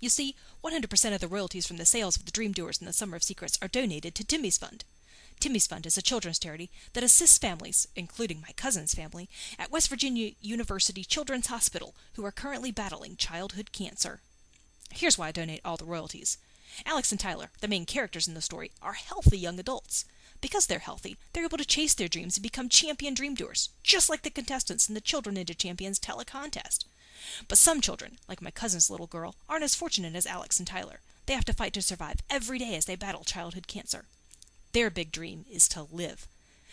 You see, 100% of the royalties from the sales of the Dream Doers and the Summer of Secrets are donated to Timmy's Fund. Timmy's Fund is a children's charity that assists families, including my cousin's family, at West Virginia University Children's Hospital who are currently battling childhood cancer. Here's why I donate all the royalties. Alex and Tyler, the main characters in the story, are healthy young adults. Because they're healthy, they're able to chase their dreams and become champion dream doers, just like the contestants in the Children Ninja Champions telecontest. But some children, like my cousin's little girl, aren't as fortunate as Alex and Tyler. They have to fight to survive every day as they battle childhood cancer. Their big dream is to live.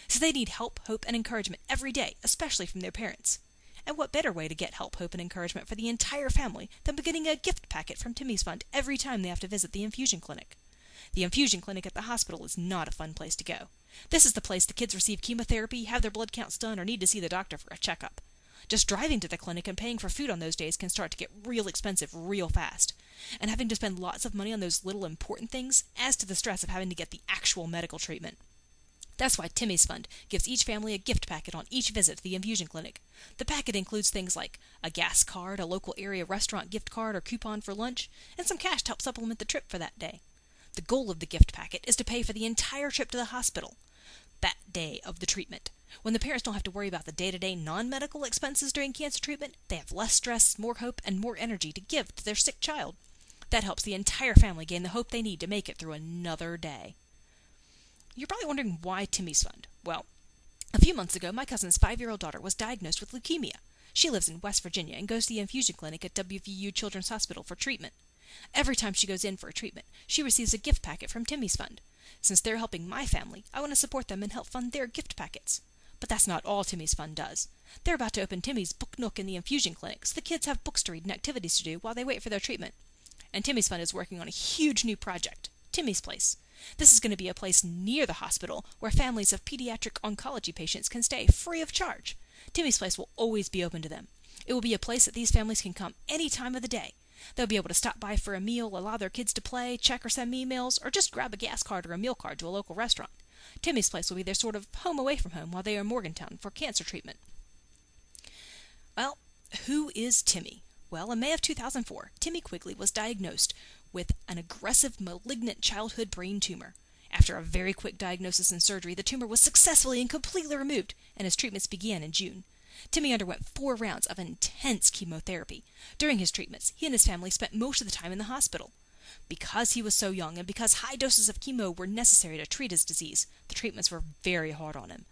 So they need help, hope, and encouragement every day, especially from their parents. And what better way to get help, hope, and encouragement for the entire family than by getting a gift packet from Timmy's Fund every time they have to visit the infusion clinic? The infusion clinic at the hospital is not a fun place to go. This is the place the kids receive chemotherapy, have their blood counts done, or need to see the doctor for a checkup. Just driving to the clinic and paying for food on those days can start to get real expensive real fast. And having to spend lots of money on those little important things adds to the stress of having to get the actual medical treatment. That's why Timmy's Fund gives each family a gift packet on each visit to the infusion clinic. The packet includes things like a gas card, a local area restaurant gift card or coupon for lunch, and some cash to help supplement the trip for that day. The goal of the gift packet is to pay for the entire trip to the hospital, that day of the treatment. When the parents don't have to worry about the day-to-day non-medical expenses during cancer treatment, they have less stress, more hope, and more energy to give to their sick child. That helps the entire family gain the hope they need to make it through another day. You're probably wondering why Timmy's Fund. Well, a few months ago, my cousin's 5-year-old daughter was diagnosed with leukemia. She lives in West Virginia and goes to the infusion clinic at WVU Children's Hospital for treatment. Every time she goes in for a treatment, she receives a gift packet from Timmy's Fund. Since they're helping my family, I want to support them and help fund their gift packets. But that's not all Timmy's Fund does. They're about to open Timmy's Book Nook in the infusion clinic, so the kids have books to read and activities to do while they wait for their treatment. And Timmy's Fund is working on a huge new project, Timmy's Place. This is going to be a place near the hospital where families of pediatric oncology patients can stay free of charge. Timmy's Place will always be open to them. It will be a place that these families can come any time of the day. They'll be able to stop by for a meal, allow their kids to play, check or send emails, or just grab a gas card or a meal card to a local restaurant. Timmy's Place will be their sort of home away from home while they are in Morgantown for cancer treatment. Well, who is Timmy? Well, in May of 2004, Timmy Quigley was diagnosed with an aggressive malignant childhood brain tumor. After a very quick diagnosis and surgery, the tumor was successfully and completely removed, and his treatments began in June. Timmy underwent 4 rounds of intense chemotherapy. During his treatments, he and his family spent most of the time in the hospital. Because he was so young and because high doses of chemo were necessary to treat his disease, the treatments were very hard on him.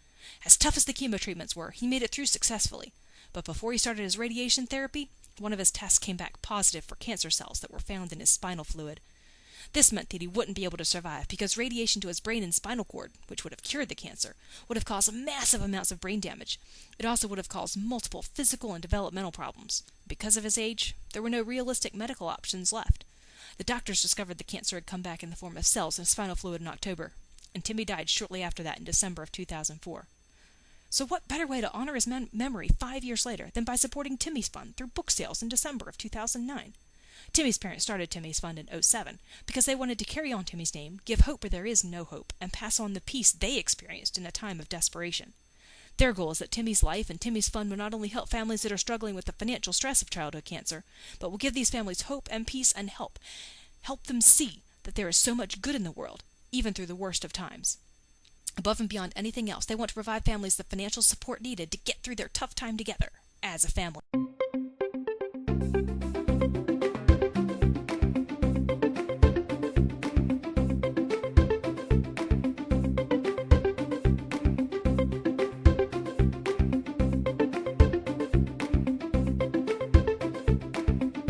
As tough as the chemo treatments were, he made it through successfully. But before he started his radiation therapy, one of his tests came back positive for cancer cells that were found in his spinal fluid. This meant that he wouldn't be able to survive because radiation to his brain and spinal cord, which would have cured the cancer, would have caused massive amounts of brain damage. It also would have caused multiple physical and developmental problems. Because of his age, there were no realistic medical options left. The doctors discovered the cancer had come back in the form of cells in spinal fluid in October, and Timmy died shortly after that in December of 2004. So what better way to honor his memory 5 years later than by supporting Timmy's Fund through book sales in December of 2009? Timmy's parents started Timmy's Fund in 2007 because they wanted to carry on Timmy's name, give hope where there is no hope, and pass on the peace they experienced in a time of desperation. Their goal is that Timmy's Life and Timmy's Fund will not only help families that are struggling with the financial stress of childhood cancer, but will give these families hope and peace and help them see that there is so much good in the world, even through the worst of times. Above and beyond anything else, they want to provide families the financial support needed to get through their tough time together as a family.